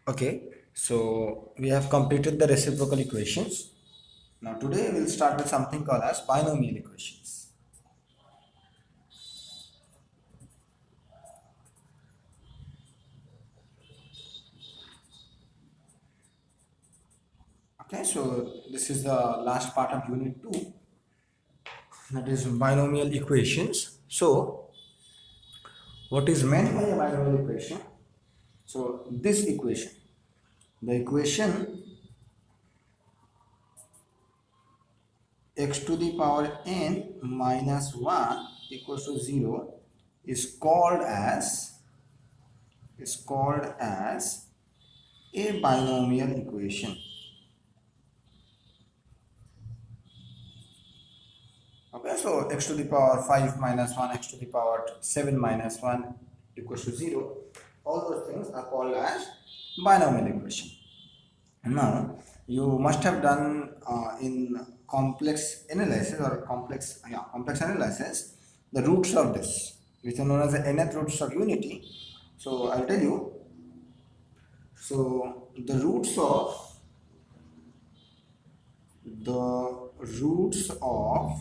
Okay, so we have completed the reciprocal equations. Now today we'll start with something called as binomial equations. Okay, so this is the last part of unit 2, that is binomial equations. So what is meant by a binomial equation? So this equation, the equation x to the power n minus 1 equals to 0 is called as a binomial equation. Okay, so x to the power 5 minus 1, x to the power 7 minus 1 equals to 0. All those things are called as binomial equation. Now, you must have done in complex analysis or complex analysis the roots of this, which are known as the nth roots of unity. So I'll tell you. So the roots of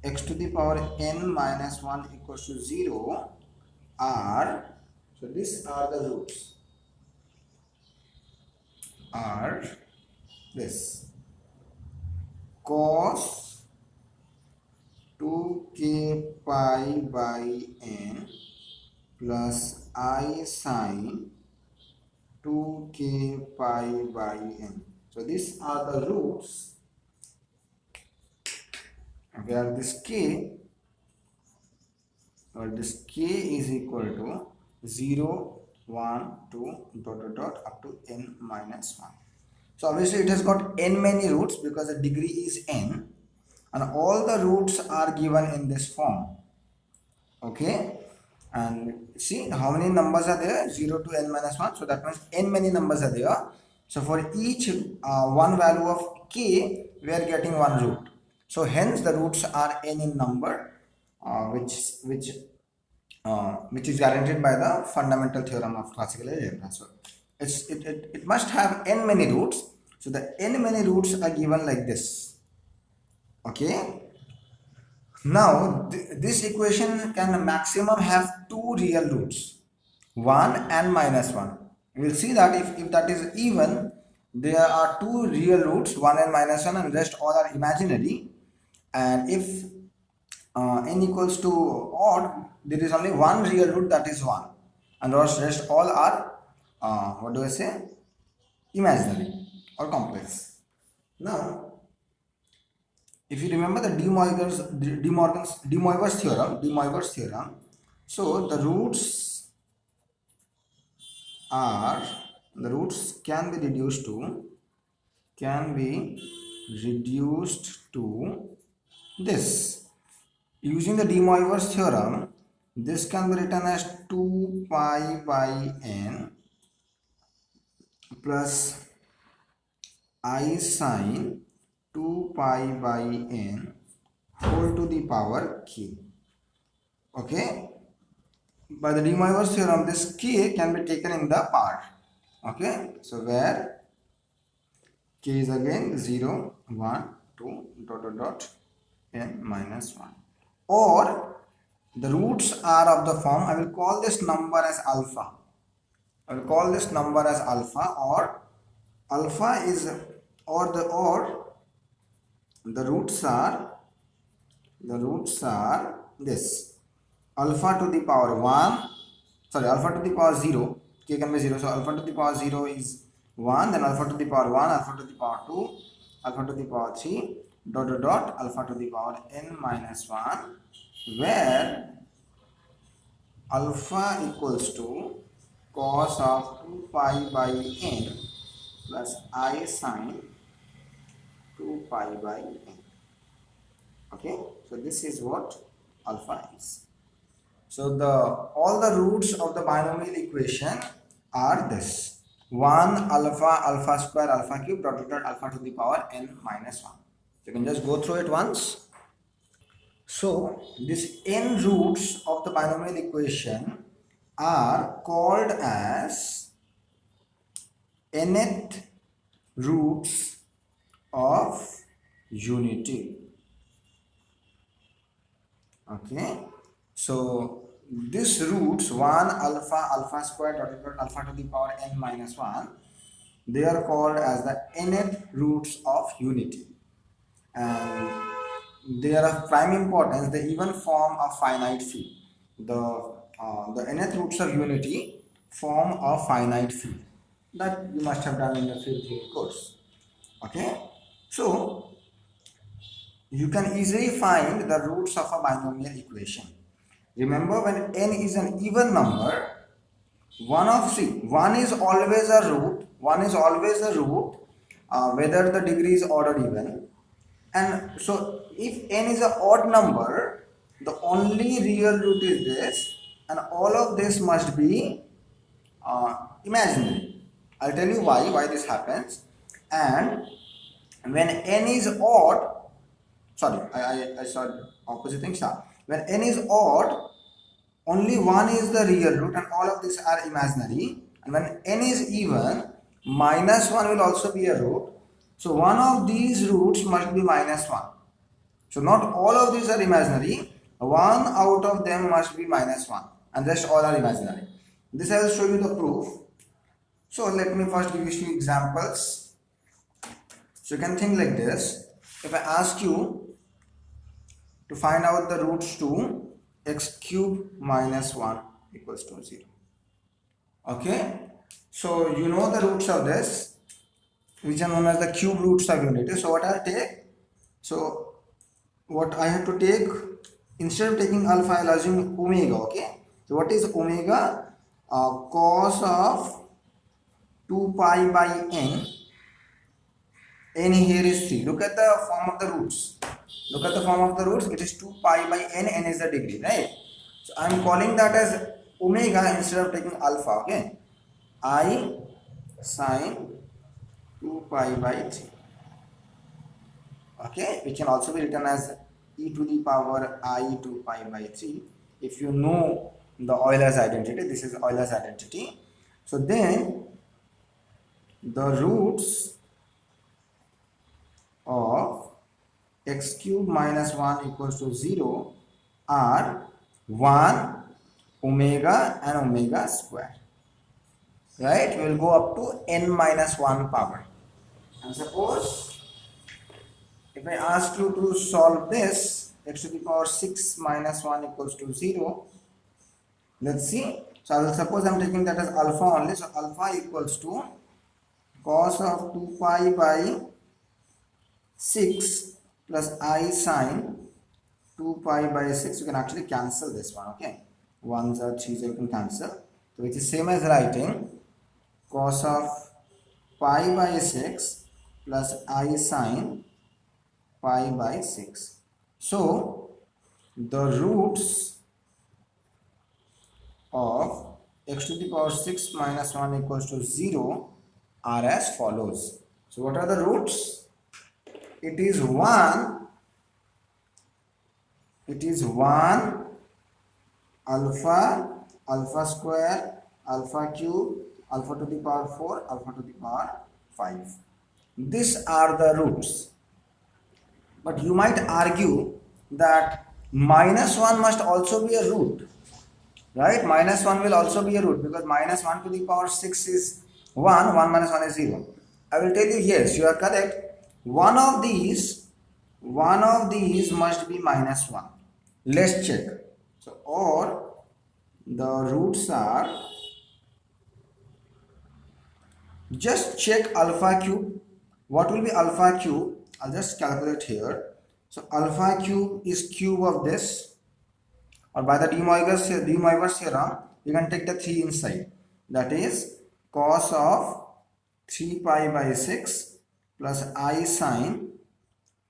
x to the power n minus 1 equals to 0 are, so these are the roots, are this cos 2k pi by n plus I sine 2k pi by n. So these are the roots where this k is equal to 0, 1, 2, up to n minus 1. So obviously it has got n many roots because the degree is n, and all the roots are given in this form. Okay, and see how many numbers are there, 0 to n minus 1. So that means n many numbers are there. So for each one value of k, we are getting one root. So hence the roots are n in number, which is guaranteed by the fundamental theorem of classical algebra. So it must have n many roots. So the n many roots are given like this. Okay. Now this equation can maximum have two real roots, 1 and minus 1. We will see that if that is even, there are two real roots, 1 and minus 1, and rest all are imaginary. And if n equals to odd, there is only one real root, that is 1, and rest all are what do I say, imaginary or complex. Now if you remember the De Moivre's theorem, so the roots can be reduced to this. Using the De Moivre's theorem, this can be written as 2 pi by n plus I sine 2 pi by n whole to the power k. Okay, by the De Moivre's theorem, this k can be taken in the part. Okay, so where k is again 0, 1, 2, n minus 1, or the roots are of the form, I will call this number as alpha. Or alpha is, or the roots are this, alpha to the power 1, sorry, alpha to the power 0, k can be 0, so alpha to the power 0 is 1, then alpha to the power 1, alpha to the power 2, alpha to the power 3, alpha to the power n minus 1, where alpha equals to cos of 2 pi by n plus I sine 2 pi by n. Okay, so this is what alpha is. So all the roots of the binomial equation are this: 1 alpha square alpha cube alpha to the power n minus 1. You can just go through it once. So these n roots of the binomial equation are called as nth roots of unity. Okay, so this roots 1 alpha alpha square dot dot alpha to the power n minus 1, they are called as the nth roots of unity, and they are of prime importance. They even form a finite field. The nth roots of unity form a finite field that you must have done in your field theory course. Okay, so you can easily find the roots of a binomial equation. Remember, when n is an even number, one is always a root. One is always a root, whether the degree is odd or even. And so, if n is an odd number, the only real root is this, and all of this must be imaginary. I'll tell you why this happens. And when n is odd, sorry, I saw opposite thing. When n is odd, only one is the real root and all of these are imaginary. And when n is even, minus 1 will also be a root. So one of these roots must be minus 1. So not all of these are imaginary. One out of them must be minus 1 and rest all are imaginary. This I will show you the proof. So let me first give you few examples. So you can think like this. If I ask you to find out the roots to x cube minus 1 equals to 0. Okay, so you know the roots of this, which are known as the cube roots of unity. So what I'll take, so what I have to take, instead of taking alpha, I'll assume omega. Okay, so what is omega? Cos of 2 pi by n. N here is 3. Look at the form of the roots. Look at the form of the roots. It is 2 pi by n. N is the degree, right? So I am calling that as omega instead of taking alpha. Okay, I sine 2 pi by 3. Okay, which can also be written as e to the power I 2 pi by 3. If you know the Euler's identity, this is Euler's identity. So then the roots of x cube minus 1 equals to 0 are 1, omega and omega square. Right? We will go up to n minus 1 power. And suppose if I ask you to solve this, x to the power 6 minus 1 equals to 0. Let's see. So I will suppose I am taking that as alpha only. So alpha equals to cos of 2 pi by 6 plus I sine 2 pi by 6. You can actually cancel this one. Okay, 1s are 3s, you can cancel. So which is same as writing cos of pi by 6 plus I sine pi by 6. So the roots of x to the power 6 minus 1 equals to 0 are as follows. So what are the roots? It is 1 alpha, alpha square, alpha cube, alpha to the power 4, alpha to the power 5. These are the roots. But you might argue that minus 1 must also be a root. Right? Minus 1 will also be a root, because minus 1 to the power 6 is 1, 1 minus 1 is 0. I will tell you, yes, you are correct. One of these must be minus 1. Let's check. So, or the roots are, just check alpha cube. What will be alpha cube? I'll just calculate here. So alpha cube is cube of this, or by the De Moivre's theorem, you can take the 3 inside. That is cos of 3 pi by 6 plus I sine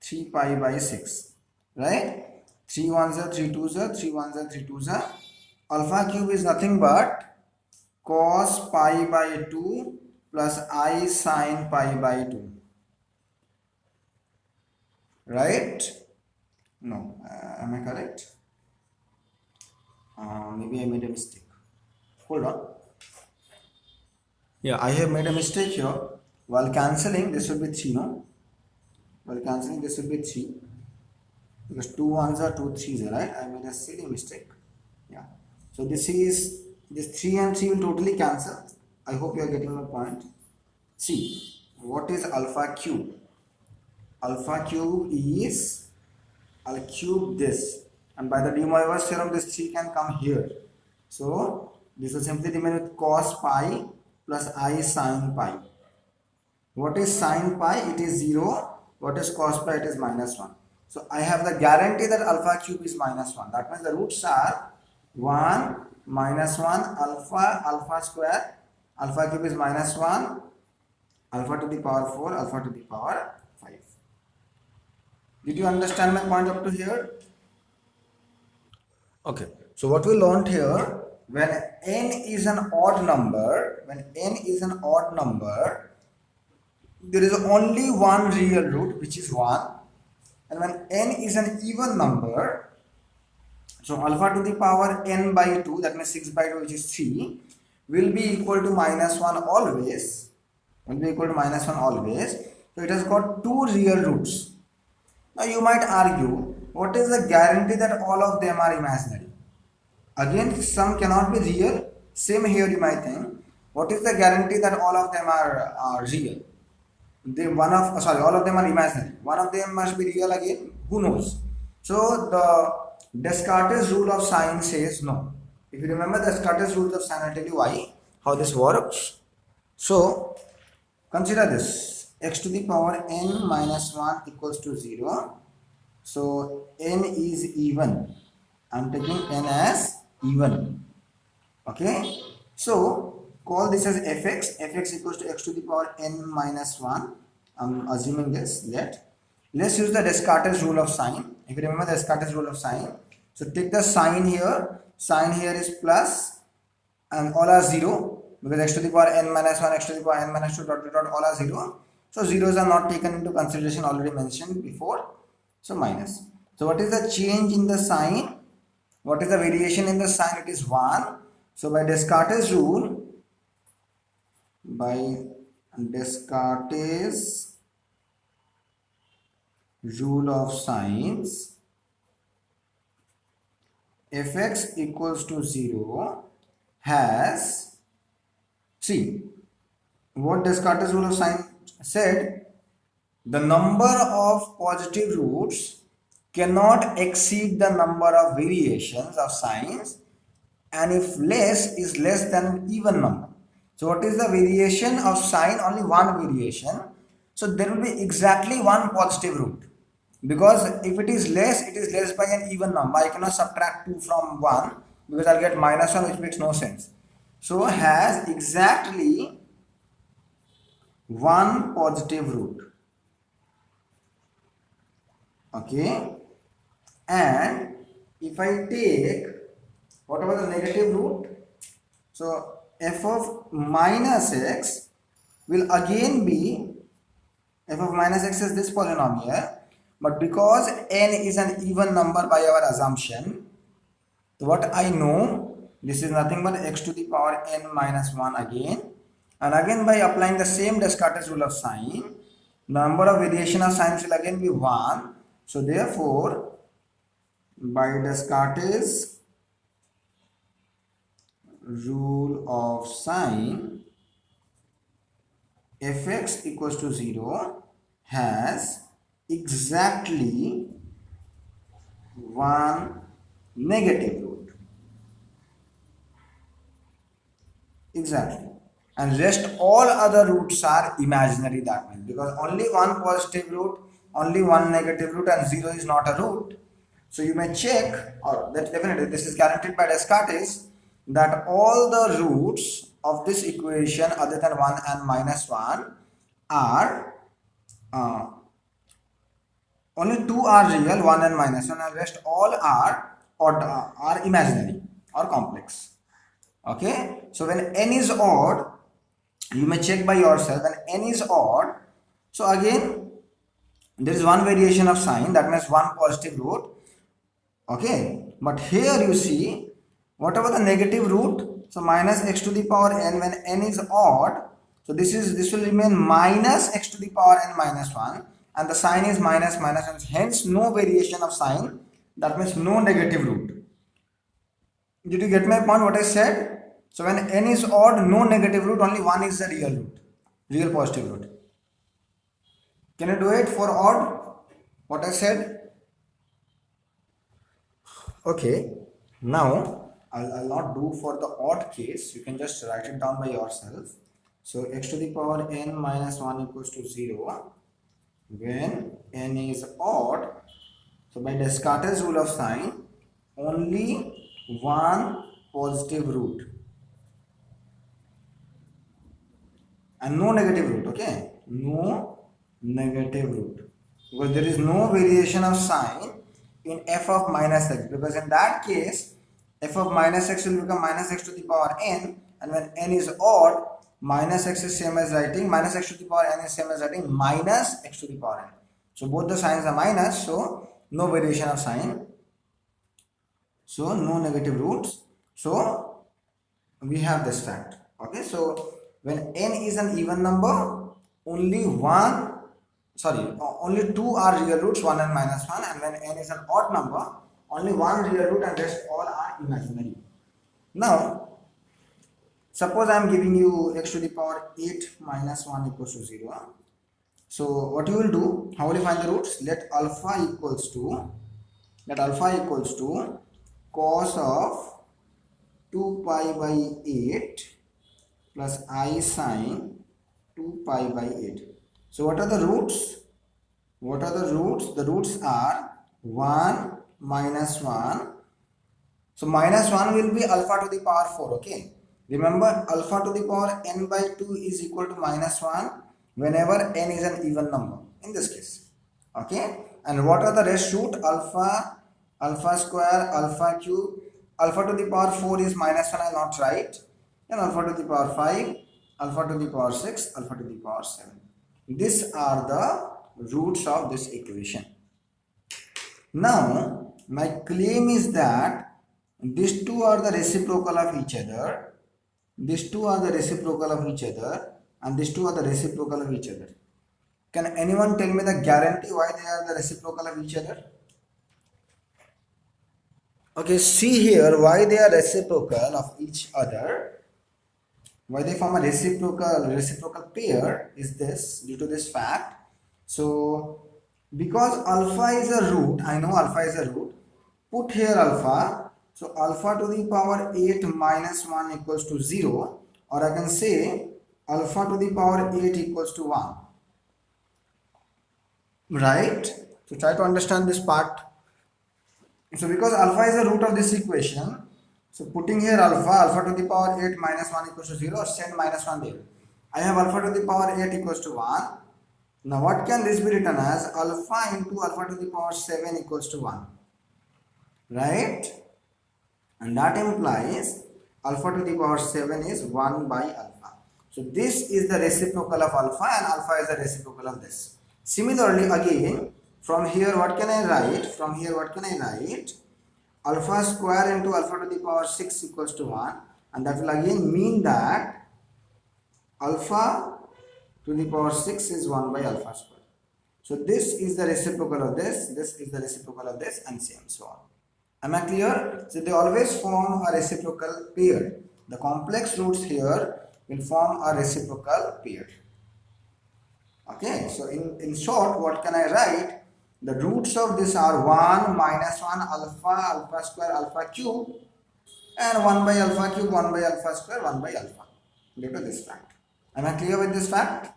3 pi by 6. Right? 3 1s are 3 2s are 3 1s are 3 2s are. Alpha cube is nothing but cos pi by 2 plus I sine pi by 2. Right? No, am I correct? Maybe I made a mistake. Hold on. Yeah, I have made a mistake here. While cancelling, this will be 3, no? While cancelling, this will be 3. Because 2 ones are 2 threes, right? I made a silly mistake. Yeah. So this 3 and 3 will totally cancel. I hope you are getting my point. See, what is alpha cube? Alpha cube is, I'll cube this, and by the De Moivre's theorem this 3 can come here. So this will simply remain with cos pi plus I sin pi. What is sin pi? It is 0. What is cos pi? It is minus 1. So I have the guarantee that alpha cube is minus 1. That means the roots are 1, minus 1, alpha square. Alpha cube is minus 1, alpha to the power 4, alpha to the power 5. Did you understand my point up to here? Okay. So what we learned here, when n is an odd number, there is only one real root, which is 1. And when n is an even number, so alpha to the power n by 2, that means 6 by 2, which is 3, will be equal to minus 1 always. So it has got 2 real roots. Now you might argue, what is the guarantee that all of them are imaginary? Again, some cannot be real. Same here you might think, what is the guarantee that all of them are real? All of them are imaginary. One of them must be real again. Who knows? So the Descartes rule of sign says no. If you remember the Descartes rule of sign, I'll tell you how this works. So consider this: x to the power n minus 1 equals to 0. So n is even. I'm taking n as even. Okay. So call this as fx. Fx equals to x to the power n minus 1. I'm assuming this. Let's use the Descartes rule of sign. If you remember the Descartes rule of sign, so take the sign here. Sign here is plus, and all are 0 because x to the power n minus 1, x to the power n minus 2, dot, all are 0. So zeros are not taken into consideration, already mentioned before. So minus. So what is the change in the sign? What is the variation in the sign? It is 1. So by Descartes rule, of signs, fx equals to 0 has, see what Descartes rule of sign said, the number of positive roots cannot exceed the number of variations of signs, and if less is less than an even number. So what is the variation of sign? Only one variation. So there will be exactly one positive root, because if it is less by an even number. I cannot subtract 2 from 1 because I'll get minus 1, which makes no sense. So has exactly one positive root. Okay. And if I take, what about the negative root? So f of minus x will again be, f of minus x is this polynomial, but because n is an even number by our assumption, so what I know, this is nothing but x to the power n minus 1 again, and again by applying the same Descartes rule of sign, number of variation of signs will again be 1. So therefore, by Descartes rule of sign, fx equals to 0 has exactly one negative root. Exactly. And rest all other roots are imaginary, that means, because only one positive root, only one negative root, and 0 is not a root. So you may check, or that definitely this is guaranteed by Descartes, that all the roots of this equation other than 1 and minus 1 are, only 2 are real, 1 and minus 1, and rest all are imaginary or complex. Okay. So when n is odd, you may check by yourself, when n is odd, so again there is one variation of sign, that means one positive root. Okay, but here you see, whatever the negative root, so minus x to the power n, when n is odd, So this will remain minus x to the power n minus 1, and the sign is minus minus, and hence no variation of sign. That means no negative root. Did you get my point what I said? So when n is odd, no negative root, only 1 is the real root, real positive root. Can you do it for odd what I said? Okay, now I'll not do for the odd case. You can just write it down by yourself. So x to the power n minus 1 equals to 0 when n is odd. So by Descartes' rule of sign, only one positive root and no negative root. Okay, no negative root, because there is no variation of sign in f of minus x, because in that case f of minus x will become minus x to the power n, and when n is odd, minus x is same as writing minus x to the power n is same as writing minus x to the power n. So both the signs are minus, so no variation of sign, so no negative roots. So we have this fact. Okay, so when n is an even number, only two are real roots, 1 and minus 1, and when n is an odd number, only one real root and rest all are imaginary. Now suppose I am giving you x to the power 8 minus 1 equals to 0. So what you will do, how will you find the roots? Let alpha equals to cos of 2 pi by 8 plus I sine 2 pi by 8. So what are the roots? The roots are 1 minus 1. So minus 1 will be alpha to the power 4. Okay, remember alpha to the power n by 2 is equal to minus 1 whenever n is an even number, in this case. Okay, and what are the rest root? Alpha square, alpha cube. Alpha to the power 4 is minus 1, I will not write. Then alpha to the power 5, alpha to the power 6, alpha to the power 7. These are the roots of this equation. Now my claim is that these two are the reciprocal of each other, and these two are the reciprocal of each other. Can anyone tell me the guarantee why they are the reciprocal of each other? Okay, see here why they are reciprocal of each other. Why they form a reciprocal pair is this, due to this fact. So because alpha is a root, I know alpha is a root, put here alpha. So alpha to the power 8 minus 1 equals to 0, or I can say alpha to the power 8 equals to 1. Right? So try to understand this part. So because alpha is the root of this equation, so putting here alpha to the power 8 minus 1 equals to 0, send minus 1 there. I have alpha to the power 8 equals to 1. Now what can this be written as? Alpha into alpha to the power 7 equals to 1. Right? And that implies alpha to the power 7 is 1 by alpha. So this is the reciprocal of alpha, and alpha is the reciprocal of this. Similarly, again, from here what can I write? Alpha square into alpha to the power 6 equals to 1, and that will again mean that alpha to the power 6 is 1 by alpha square. So this is the reciprocal of this is the reciprocal of this, and same so on. Am I clear? So they always form a reciprocal pair. The complex roots here will form a reciprocal pair. Okay, so in short, what can I write? The roots of this are 1 minus 1 alpha square, alpha cube, and 1 by alpha cube, 1 by alpha square, 1 by alpha, due to this fact. Am I clear with this fact?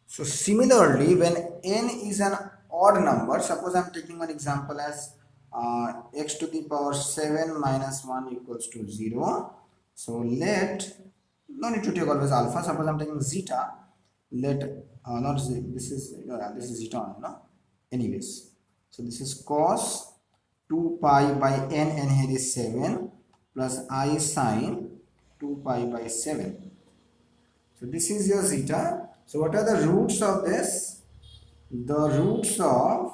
So similarly, when n is an odd number, suppose I am taking one example as x to the power 7 minus 1 equals to 0. So no need to take always alpha. Suppose I am taking zeta. This is zeta, no? Anyways, so this is cos 2 pi by n, and here is 7, plus I sine 2 pi by 7. So this is your zeta. So what are the roots of this? The roots of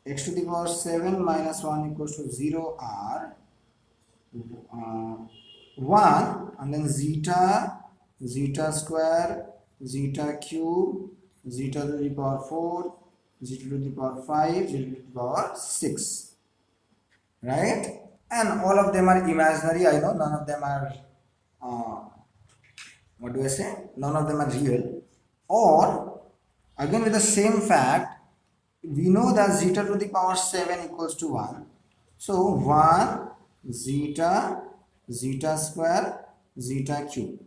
x to the power 7 minus 1 equals to 0 are 1 and then zeta, zeta square, zeta cube, zeta to the power 4, zeta to the power 5, zeta to the power 6, right? And all of them are imaginary. I know none of them are uh, what do I say? None of them are real. Or again with the same fact, we know that zeta to the power 7 equals to 1. So 1 zeta, zeta square, zeta cube.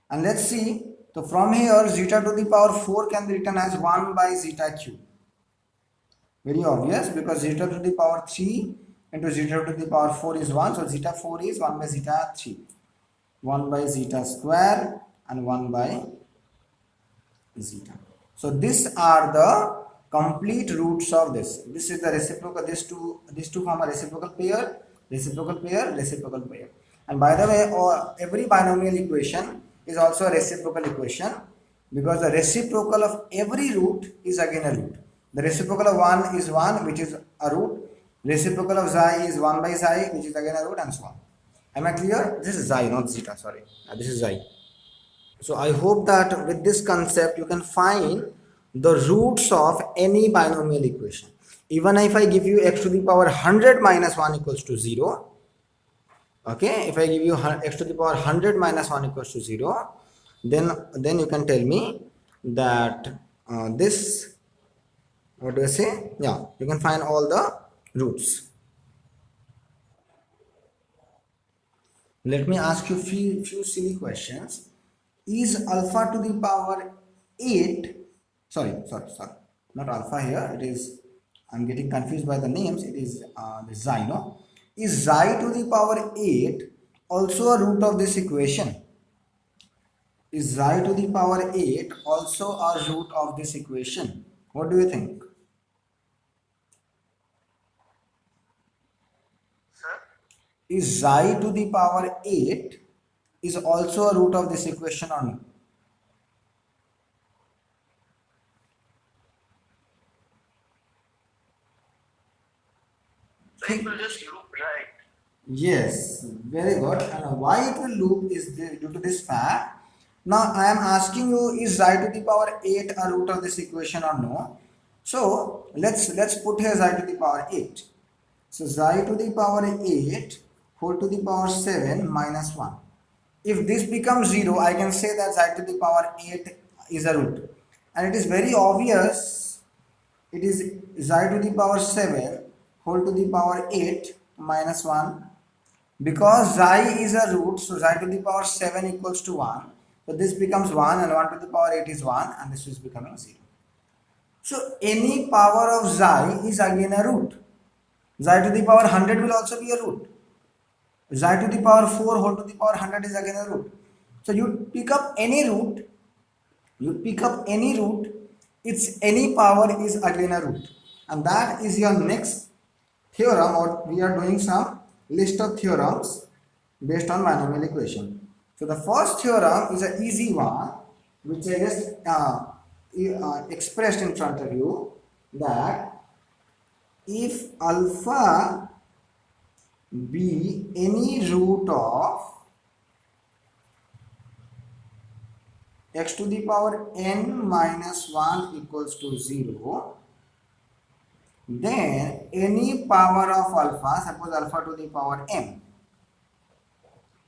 And let's see. So from here zeta to the power 4 can be written as 1 by zeta cube. Very obvious, because zeta to the power 3 into zeta to the power 4 is 1. So zeta 4 is 1 by zeta 3. 1 by zeta square and 1 by zeta. So these are the complete roots of this. This is the reciprocal. These two form a reciprocal pair, reciprocal pair, reciprocal pair. And by the way, every binomial equation is also a reciprocal equation, because the reciprocal of every root is again a root. The reciprocal of 1 is 1, which is a root. Reciprocal of xi is 1 by xi, which is again a root, and so on. Am I clear? This is xi, not zeta. Sorry, this is xi. So I hope that with this concept you can find the roots of any binomial equation. Even if I give you x to the power 100 minus 1 equals to 0, okay, if I give you x to the power 100 minus 1 equals to 0, then you can tell me that this, what do I say? Yeah, you can find all the roots. Let me ask you few silly questions. Is alpha to the power 8, sorry, not alpha here, it is, I'm getting confused by the names, it is the xi, no? Is xi to the power 8 also a root of this equation? Is xi to the power 8 also a root of this equation? What do you think? Sir? Is xi to the power 8 is also a root of this equation or no? So it will just loop, right? Yes, very good. And why it will loop is due to this fact. Now I am asking you, is xi to the power 8 a root of this equation or no? So let's put here xi to the power 8. So xi to the power 8 whole to the power 7 minus 1. If this becomes 0, I can say that xi to the power 8 is a root. And it is very obvious, it is xi to the power 7 whole to the power 8 minus 1. Because xi is a root, so xi to the power 7 equals to 1. So this becomes 1 and 1 to the power 8 is 1 and this is becoming 0. So any power of xi is again a root. Xi to the power 100 will also be a root. Xi to the power 4 whole to the power 100 is again a root. So you pick up any root, its any power is again a root. And that is your next theorem, or we are doing some list of theorems based on binomial equation. So the first theorem is an easy one, which I just expressed in front of you, that if alpha be any root of x to the power n minus 1 equals to 0, then any power of alpha, suppose alpha to the power m,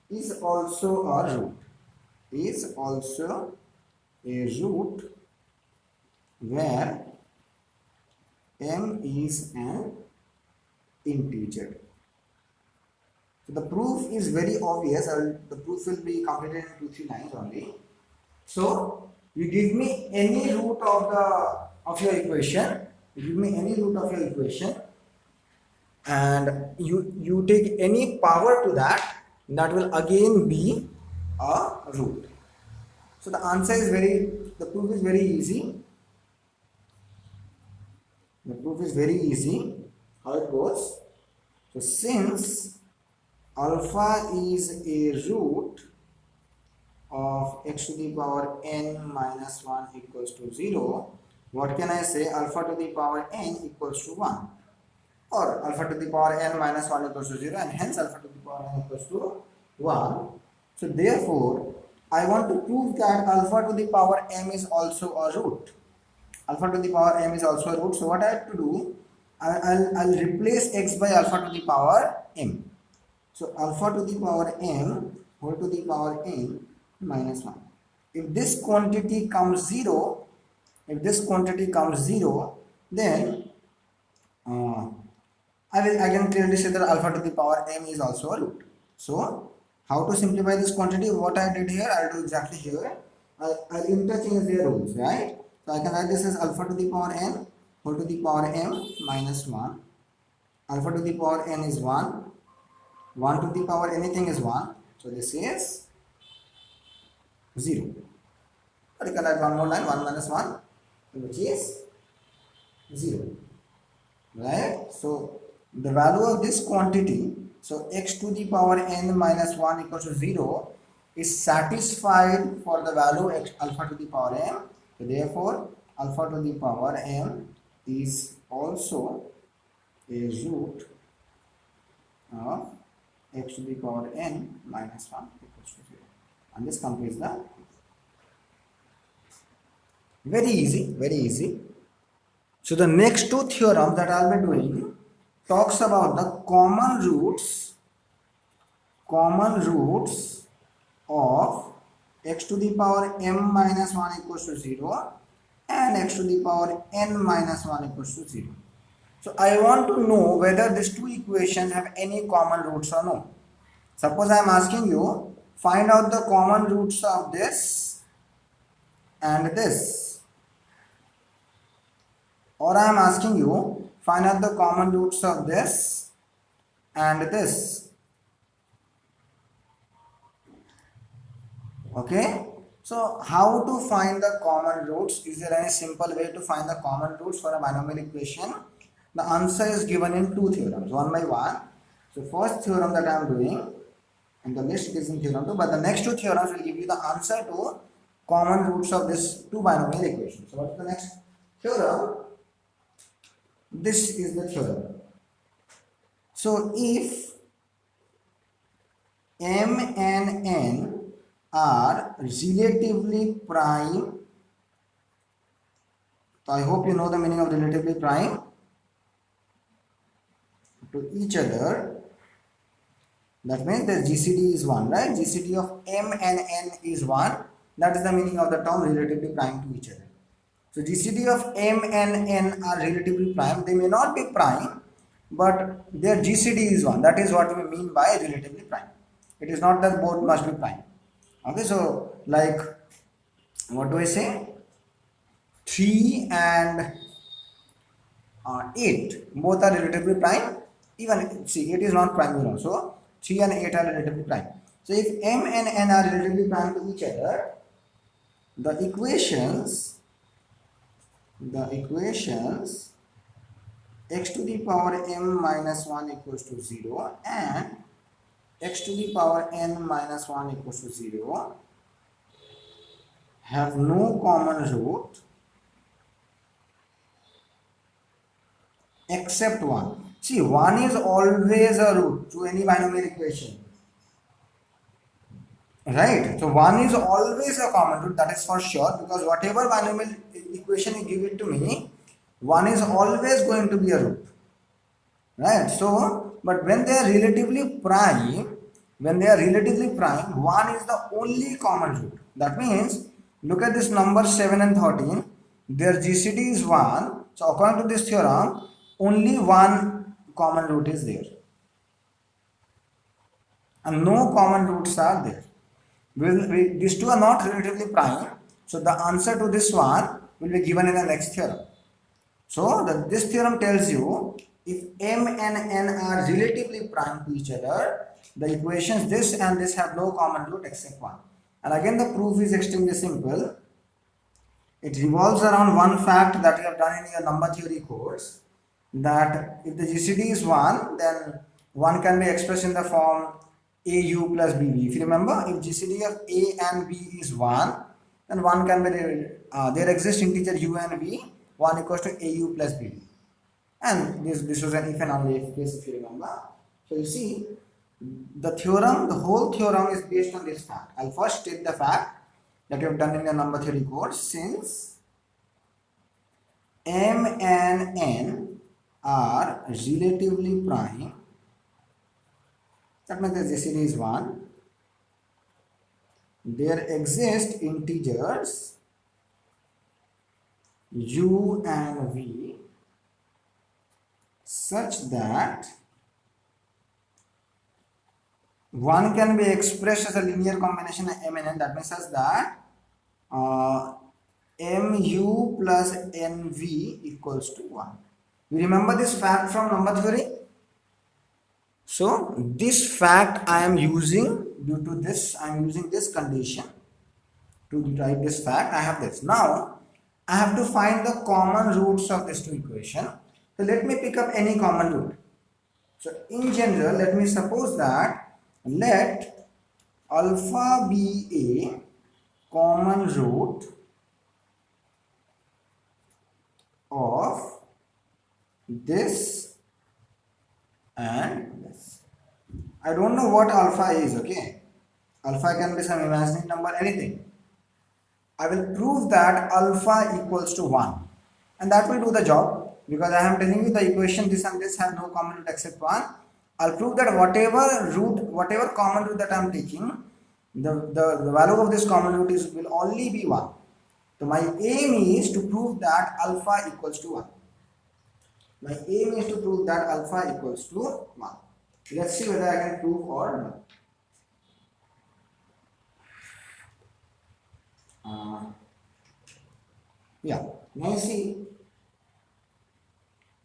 is also a root. Is also a root where m is an integer. So the proof is very obvious. The proof will be completed in 2-3 lines only. So you give me any root of your equation. You give me any root of your equation, and you take any power to that will again be a root. So the answer is the proof is very easy. The proof is very easy. How it goes? So since alpha is a root of x to the power n minus 1 equals to 0, what can I say? Alpha to the power n equals to 1, or alpha to the power n minus 1 equals to 0, and hence alpha to the power n equals to 1. So therefore, I want to prove that alpha to the power m is also a root. Alpha to the power m is also a root. So what I have to do, I'll replace x by alpha to the power m. So alpha to the power m whole to the power n minus 1. If this quantity comes 0, then I can clearly say that alpha to the power m is also a root. So how to simplify this quantity? What I did here, I'll do exactly here. I'll interchange their rules, right? So I can write this as alpha to the power n whole to the power m minus 1. Alpha to the power n is 1. 1 to the power anything is 1. So this is 0. But you can add one more line, 1 minus 1, which is 0. Right? So the value of this quantity, so x to the power n minus 1 equals to 0, is satisfied for the value x alpha to the power m. So therefore, alpha to the power m is also a root of x to the power n minus 1 equals to 0. And this completes the. Very easy, very easy. So the next two theorems that I'll be doing talks about the common roots of x to the power m minus 1 equals to 0 and x to the power n minus 1 equals to 0. So I want to know whether these two equations have any common roots or no. Suppose I am asking you, find out the common roots of this and this. Or I am asking you, find out the common roots of this and this. Okay? So how to find the common roots? Is there any simple way to find the common roots for a binomial equation? The answer is given in two theorems, one by one. So first theorem that I am doing, and the list is in theorem 2, but the next two theorems will give you the answer to common roots of this two binomial equations. So what is the next theorem? This is the theorem. So if m and n are relatively prime, so I hope you know the meaning of relatively prime, to each other, that means the GCD is 1, right? GCD of m and n is 1. That is the meaning of the term relatively prime to each other. So GCD of m and n are relatively prime. They may not be prime, but their GCD is 1. That is what we mean by relatively prime. It is not that both must be prime. Okay, so like, what do I say? 3 and 8, both are relatively prime. Even, see, 8 is not prime, you know. So 3 and 8 are relatively prime. So if m and n are relatively prime to each other, the equations x to the power m minus 1 equals to 0 and x to the power n minus 1 equals to 0 have no common root except 1. See, 1 is always a root to any binomial equation. Right? So 1 is always a common root, that is for sure, because whatever binomial equation you give it to me, 1 is always going to be a root. Right? So, but when they are relatively prime, 1 is the only common root. That means, look at this number 7 and 13, their GCD is 1. So according to this theorem, only one common root is there. And no common roots are there. These two are not relatively prime. So the answer to this one will be given in the next theorem. So this theorem tells you if m and n are relatively prime to each other, the equations this and this have no common root except 1. And again the proof is extremely simple. It revolves around one fact that you have done in your number theory course, that if the GCD is 1, then 1 can be expressed in the form AU plus BV. If you remember, if GCD of A and B is 1, then 1 can be, there exists integer U and V, 1 equals to AU plus BV. And this was an if and only if case, if you remember. So you see, the whole theorem is based on this fact. I'll first state the fact that you have done in your number theory course. Since M and N are relatively prime, that means the GCD is 1. There exist integers u and v such that one can be expressed as a linear combination of M and N. That means such that mu plus nv equals to 1. You remember this fact from number theory? So this fact I am using, due to this I am using this condition to write this fact. I have this. Now I have to find the common roots of this two equation. So let me pick up any common root. So in general, let me suppose that let alpha be a common root of this and this. I don't know what alpha is, okay? Alpha can be some imaginary number, anything. I will prove that alpha equals to 1, and that will do the job, because I am telling you the equation this and this have no common root except 1. I'll prove that whatever common root that I am taking, the value of this common root will only be 1. So my aim is to prove that alpha equals to 1. My aim is to prove that alpha equals to 1. Let's see whether I can prove or not. Yeah, now you see,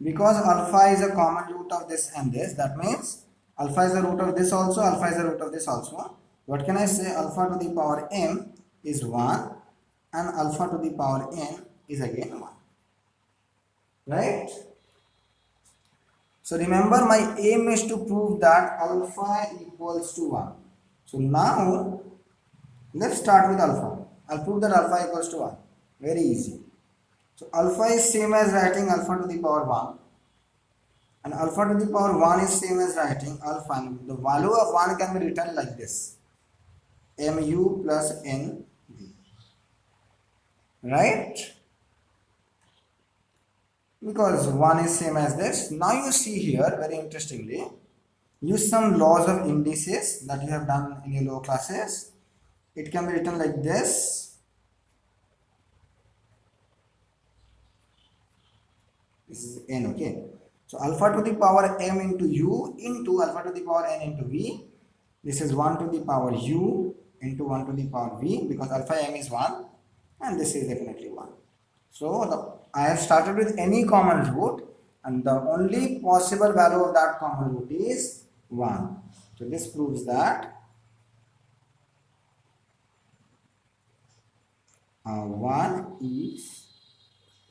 because alpha is a common root of this and this, that means alpha is the root of this also, alpha is the root of this also. What can I say? Alpha to the power m is 1 and alpha to the power n is again 1. Right? So remember, my aim is to prove that alpha equals to 1. So now let's start with alpha. I'll prove that alpha equals to 1. Very easy. So alpha is same as writing alpha to the power 1, and alpha to the power 1 is same as writing alpha. The value of 1 can be written like this: mu plus nv. Right? Because 1 is same as this. Now you see here, very interestingly, use some laws of indices that you have done in your lower classes. It can be written like this. This is n, okay. So alpha to the power m into u into alpha to the power n into v. This is 1 to the power u into 1 to the power v, because alpha m is 1 and this is definitely 1. So I have started with any common root, and the only possible value of that common root is 1. So this proves that 1 is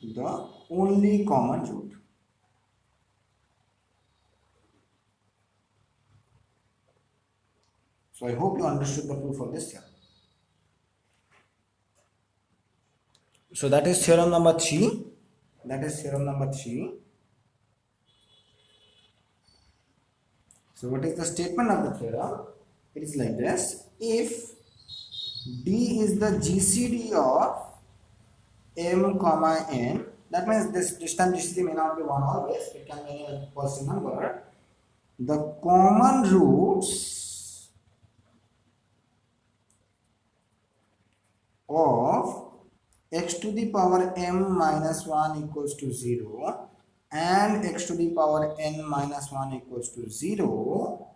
the only common root. So I hope you understood the proof of this theorem. So that is theorem number 3. That is theorem number 3. So what is the statement of the theorem? It is like this: if D is the GCD of m comma n, that means this distant GCD may not be 1 always, it can be a positive number. The common roots of x to the power m minus 1 equals to 0 and x to the power n minus 1 equals to 0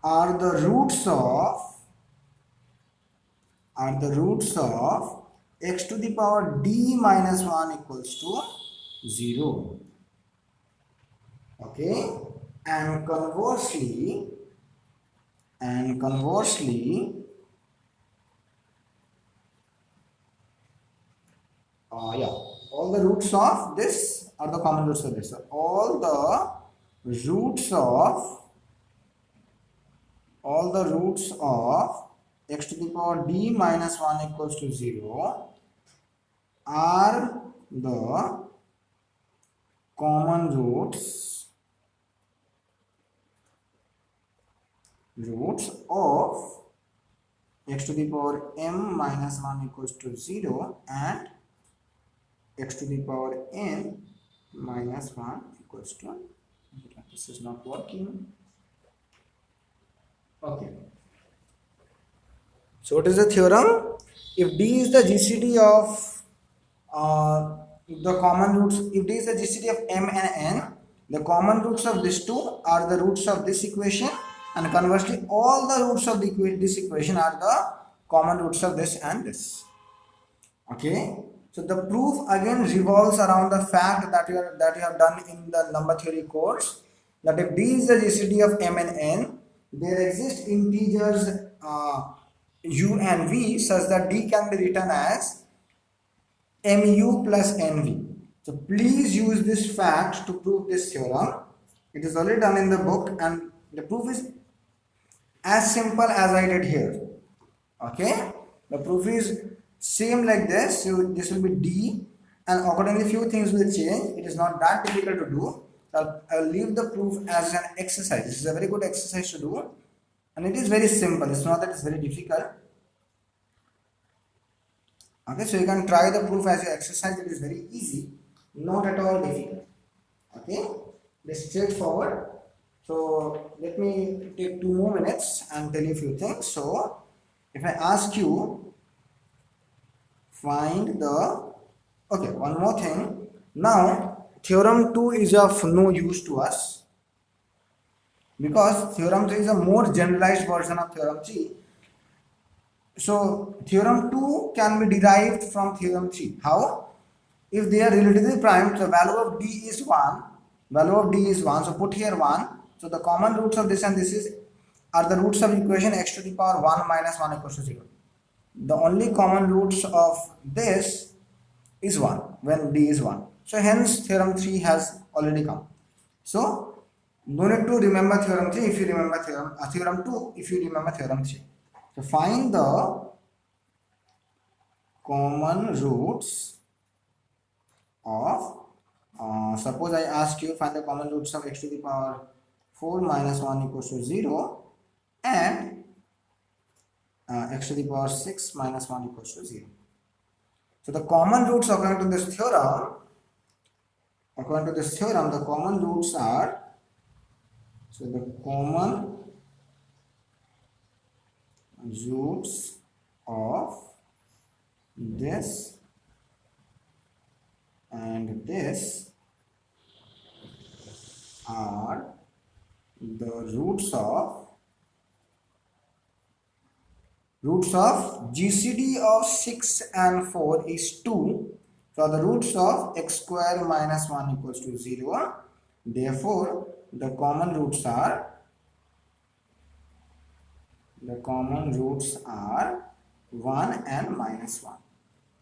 are the roots of x to the power d minus 1 equals to 0. Okay, and conversely, all the roots of this are the common roots of this. So all the roots of x to the power d minus 1 equals to 0 are the common roots roots of x to the power m minus 1 equals to 0 and x to the power n minus 1 equals to 0. This is not working. Okay. So what is the theorem? If D is the GCD of the common roots, if D is the GCD of m and n, the common roots of these two are the roots of this equation, and conversely all the roots of this equation are the common roots of this and this. Okay, so the proof again revolves around the fact that you have done in the number theory course, that if D is the GCD of m and n, there exist integers u and v such that D can be written as mu plus nv. So please use this fact to prove this theorem. It is already done in the book and the proof is as simple as I did here. Okay, the proof is same like this. So this will be D, and accordingly few things will change. It is not that difficult to do. So I'll leave the proof as an exercise. This is a very good exercise to do, and it is very simple. It's not that it's very difficult. Okay, so you can try the proof as your exercise. It is very easy, not at all difficult. Okay, it's straightforward. So let me take 2 more minutes and tell you a few things. So if I ask you, find the, okay, one more thing. Now theorem 2 is of no use to us because theorem 3 is a more generalized version of theorem 3. So theorem 2 can be derived from theorem 3. How? If they are relatively primed, the value of D is 1. Value of D is 1. So put here 1. So the common roots of this and this are the roots of equation x to the power 1 minus 1 equals to 0. The only common roots of this is 1 when D is 1. So hence theorem 3 has already come. So no need to remember theorem 3 if you remember theorem 2 if you remember theorem 3. So find the common roots of, suppose I ask you find the common roots of x to the power 4 minus 1 equals to 0 and x to the power 6 minus 1 equals to 0. So the common roots according to this theorem, the common roots are, so the common roots of this and this are the roots of GCD of 6 and 4 is 2. So the roots of x square minus 1 equals to 0. Therefore the common roots are 1 and minus 1,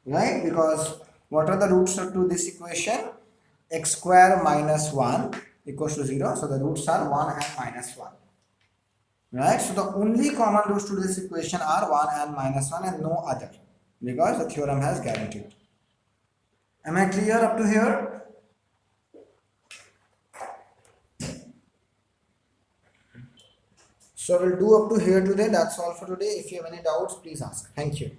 right? Because what are the roots to this equation? X square minus 1 equals to 0. So the roots are 1 and minus 1, right? So the only common roots to this equation are 1 and minus 1 and no other, because the theorem has guaranteed. Am I clear up to here? So we'll do up to here today. That's all for today. If you have any doubts, please ask. Thank you.